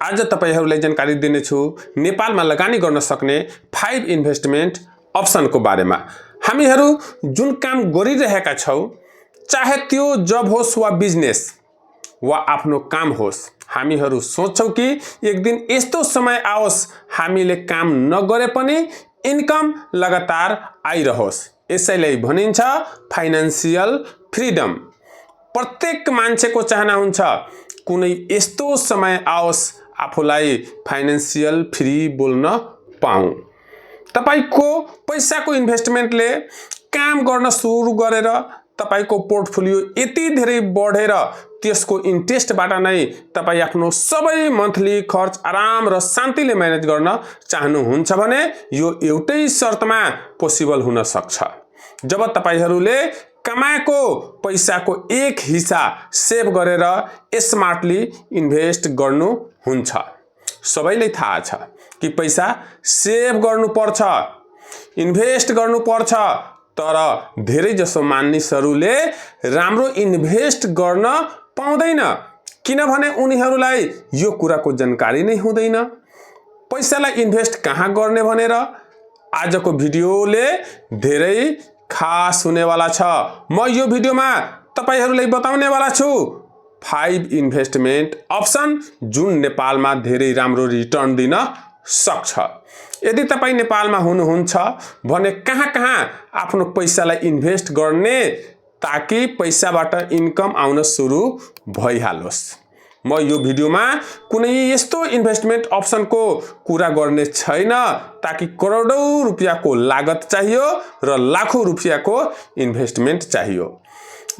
आज तपाईहरुलाई जानकारी दिनेछु नेपालमा लगानी गर्न सक्ने 5 इन्भेस्टमेन्ट अप्सनको बारेमा। हामीहरु जुन काम गरिरहेका छौं, चाहे त्यो जब होस् वा बिजनेस वा आफ्नो काम होस्, हामीहरु सोच्छौं कि एक दिन यस्तो समय आओस् हामीले काम नगरे पनि इन्कम लगातार आइरहोस्। यसैलाई भनिन्छ फाइनान्शियल फ्रीडम। प्रत्येक मान्छेको चाहना हुन्छ कुनै यस्तो समय आओस् आफूलाई फाइनान्शियल फ्री बोल्न पाऊँ। तपाईको पैसाको इन्भेस्टमेन्टले काम गर्न सुरु गरेर तपाईको पोर्टफोलियो यति धेरै बढेर त्यसको इन्ट्रेस्टबाट नै तपाई आफ्नो सबै मन्थली खर्च आराम र शान्तिले म्यानेज गर्न चाहनुहुन्छ भने यो एउटै शर्तमा पोसिबल हुन सक्छ। जब तपाईहरुले कमाएको पैसाको एक हिस्सा सेभ गरेर स्मार्टली इन्भेस्ट गर्नु हुन्छ। सबैलाई थाहा छ कि पैसा सेभ गर्नु पर्छ, इन्भेस्ट गर्नु पर्छ, तर धेरै जसो मानिसहरूले राम्रो इन्भेस्ट गर्न पाउँदैन किनभने उनीहरूलाई यो कुराको जानकारी नै हुँदैन। पैसालाई इन्भेस्ट कहाँ गर्ने भनेर आजको भिडियोले धेरै खास हुनेवाला छ। म यो भिडियोमा तपाईहरुलाई बताउनेवाला छु 5 इन्भेस्टमेन्ट अप्सन जुन नेपालमा धेरै राम्रो रिटर्न दिन सक्छ। यदि तपाई नेपालमा हुनुहुन्छ भने कहाँ आफ्नो पैसालाई इन्भेस्ट गर्ने ताकि पैसाबाट इन्कम आउन सुरु भइहालोस्। म यो भिडियोमा कुनै यस्तो इन्भेस्टमेन्ट अप्सनको कुरा गर्ने छैन ताकि करोडौं रुपैयाँको लागत चाहियो र लाखौं रुपैयाँको इन्भेस्टमेन्ट चाहियो।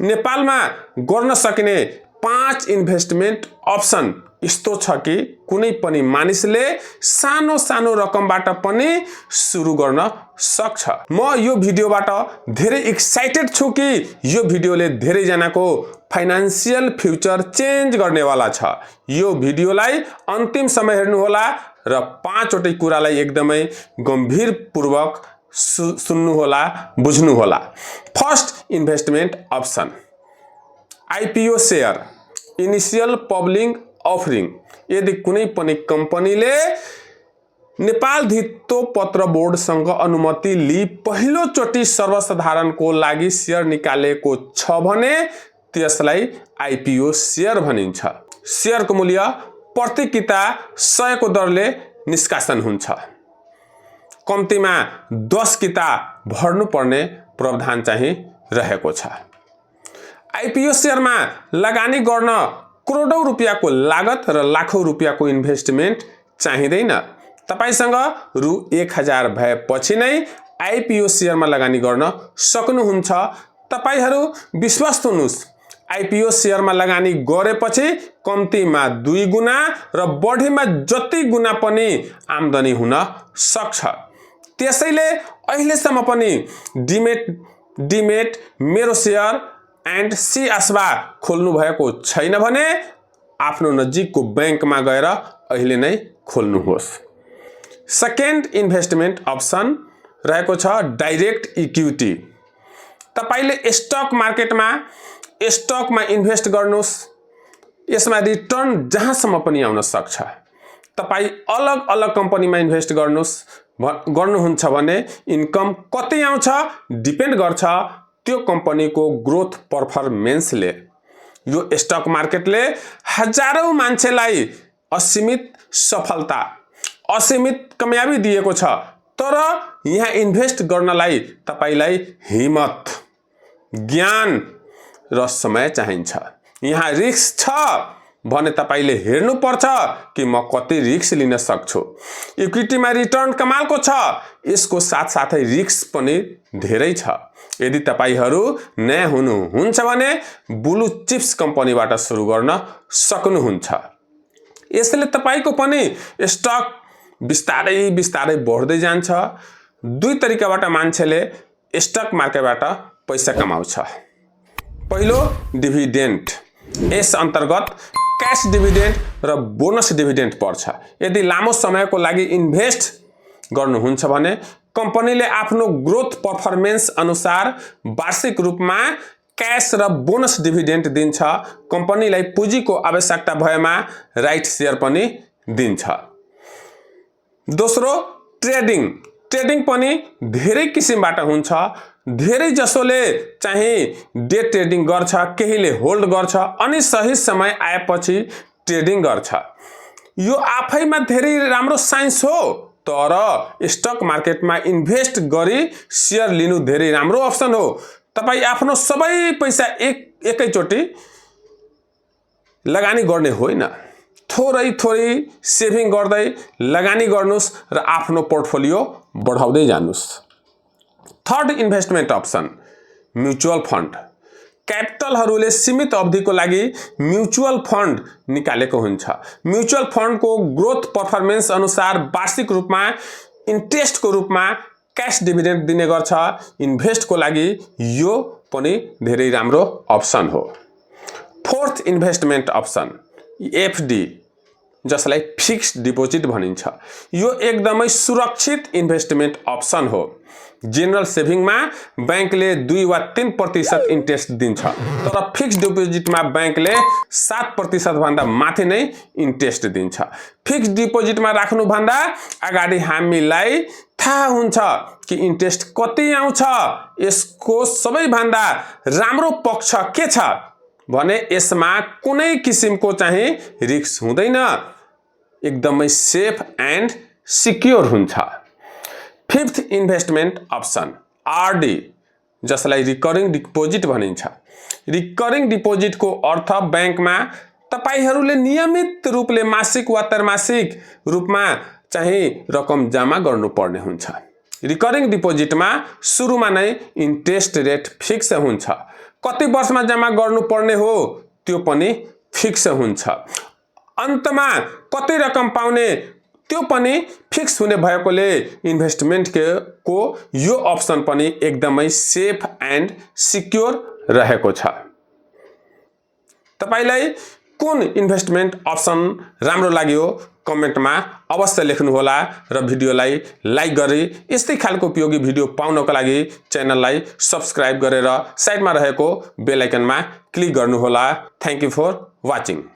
नेपालमा गर्न सकिने 5 इन्भेस्टमेन्ट अप्सन यस्तो छ कि कुनै पनि मानिसले सानो रकमबाट पनि सुरु गर्न सक्छ। म यो भिडियोबाट धेरै एक्साइटेड छु कि यो भिडियोले धेरै जनाको फाइनान्शियल फ्युचर चेन्ज गर्नेवाला छ। यो भिडियोलाई अन्तिम समय हेर्नु होला र 5 वटै कुरालाई एकदमै गम्भीरपूर्वक सुन्नु होला, बुझ्नु होला। First investment option IPO share, initial public offering. यदि कुनै पनि कम्पनीले नेपाल धितोपत्र बोर्डसँग अनुमति लिई पहिलो चोटी सर्वसाधारणको लागि शेयर निकालेको छ भने त्यसलाई आईपीओ शेयर भनिन्छ। शेयरको मूल्य प्रति किता 100 को दरले निष्कासन हुन्छ। कम्तीमा 10 किता भर्नुपर्ने प्रावधान चाहिँ रहेको छ। आईपीओ शेयरमा लगानी गर्न करोडौं रुपैयाँको लागत र लाखौं रुपैयाँको इन्भेस्टमेन्ट चाहिँदैन। तपाईसँग रु 1000 भएपछि नै आईपीओ शेयरमा लगानी गर्न सक्नुहुन्छ। तपाईहरु विश्वास हुनुस्, आईपीओ शेयरमा लगानी गरेपछि कम्तीमा 2 गुना र बढीमा जति गुना पनि आम्दानी हुन सक्छ। त्यसैले अहिलेसम्म पनि डिमेट मेरो शेयर एन्ड सी आस्बा खोल्नु भएको छैन भने आफ्नो नजिकको बैंकमा गएर अहिले नै खोल्नुहोस्। सेकेन्ड इन्भेस्टमेन्ट अप्सन रहेको छ डाइरेक्ट इक्विटी। तपाईले स्टकमा इन्भेस्ट गर्नुस्। यसमा रिटर्न जहाँसम्म पनि आउन सक्छ। तपाई अलग कम्पनीमा इन्भेस्ट गर्नुहुन्छ भने इन्कम कति आउँछ डिपेन्ड गर्छ त्यो कम्पनीको ग्रोथ पर्फर्मेन्सले। यो स्टक मार्केटले हजारौं मान्छेलाई असीमित सफलता, असीमित कामयाबी दिएको छ, तर यहाँ इन्भेस्ट गर्नलाई तपाईलाई हिम्मत, ज्ञान र समय चाहिन्छ। यहाँ रिस्क छ भने तपाईले हेर्नु पर्छ कि म कति रिस्क लिन सक्छु। इक्विटीमा रिटर्न कमालको छ, यसको साथसाथै रिस्क पनि धेरै छ। यदि तपाईहरु नयाँ हुनुहुन्छ भने ब्लू चिप्स कम्पनीबाट सुरु गर्न सक्नुहुन्छ। यसले तपाईको पनि स्टक बिस्तारै बढ्दै जान्छ। 2 तरिकाबाट मान्छेले स्टक मार्केटबाट पैसा कमाउँछ। पहिलो डिभिडेन्ड, यस अन्तर्गत क्याश डिभिडेन्ड र बोनस डिभिडेन्ड पर्छ। यदि लामो समयको लागि इन्भेस्ट गर्नुहुन्छ भने कम्पनीले आफ्नो ग्रोथ पर्फर्मेन्स अनुसार वार्षिक रूपमा क्याश र बोनस डिभिडेन्ड दिन्छ। कम्पनीलाई पुँजीको आवश्यकता भएमा राइट शेयर पनि दिन्छ। दोस्रो ट्रेडिङ। ट्रेडिङ पनि धेरै किसिमबाट हुन्छ। धेरै जसोले चाहिँ डे ट्रेडिङ गर्छ, केहीले होल्ड गर्छ अनि सही समय आएपछि ट्रेडिङ गर्छ। यो आफैमा धेरै राम्रो साइन्स हो, तर स्टक मार्केटमा इन्भेस्ट गरी शेयर लिनु धेरै राम्रो अप्सन हो। तपाईँ आफ्नो सबै पैसा एकैचोटि लगानी गर्ने होइन, थोरै थोरै सेभिङ गर्दै लगानी गर्नुस् र आफ्नो पोर्टफोलियो बढाउँदै जानुस्। Third investment option mutual fund. क्यापिटलहरूले सीमित अवधिको लागि म्युचुअल फन्ड निकालेको हुन्छ। म्युचुअल फन्डको ग्रोथ पर्फर्मेन्स अनुसार वार्षिक रूपमा इन्ट्रेस्टको रूपमा क्याश डिभिडेन्ड दिने गर्छ। इन्भेस्टको लागि यो पनि धेरै राम्रो अप्सन हो। फोर्थ इन्भेस्टमेन्ट अप्सन एफडी, जसलाई फिक्स्ड डिपोजिट भनिन्छ। यो एकदमै सुरक्षित इन्भेस्टमेन्ट अप्सन हो। जेनरल सेभिङमा बैंकले 2 वा 3% इन्ट्रेस्ट दिन्छ, तर फिक्स्ड डिपोजिटमा बैंकले 7% भन्दा माथि नै इन्ट्रेस्ट दिन्छ। फिक्स्ड डिपोजिटमा राख्नुभन्दा अगाडि हामीलाई थाहा हुन्छ कि इन्ट्रेस्ट कति आउँछ, यसको सबैभन्दा राम्रो पक्ष के छ भने यसमा कुनै किसिमको चाहिँ रिस्क हुँदैन, एकदमै सेफ एन्ड सिक्योर हुन्छ। फिफ्थ इन्भेस्टमेन्ट अप्सन आरडी, जसलाई रिकरिङ डिपोजिट भनिन्छ। रिकरिङ डिपोजिटको अर्थ बैंकमा तपाईहरूले नियमित रूपले मासिक वा त्रैमासिक रूपमा चाहिँ रकम जम्मा गर्नुपर्ने हुन्छ। रिकरिङ डिपोजिटमा सुरुमा नै इन्ट्रेस्ट रेट फिक्स हुन्छ, कति वर्षमा जम्मा गर्नुपर्ने हो त्यो पनि फिक्स हुन्छ, अन्तमा कति रकम पाउने त्यो पनि फिक्स हुने भएकोले इन्भेस्टमेन्ट को यो अप्सन पनि एकदमै सेफ एन्ड सिक्योर रहेको छ। तपाईलाई कुन इन्भेस्टमेन्ट अप्सन राम्रो लाग्यो कमेन्टमा अवश्य लेख्नुहोला र भिडियोलाई लाइक गरी यस्तै खालको उपयोगी भिडियो पाउनको लागि च्यानललाई सब्स्क्राइब गरेर साइडमा रहेको बेल आइकनमा क्लिक गर्नुहोला। Thank you for watching.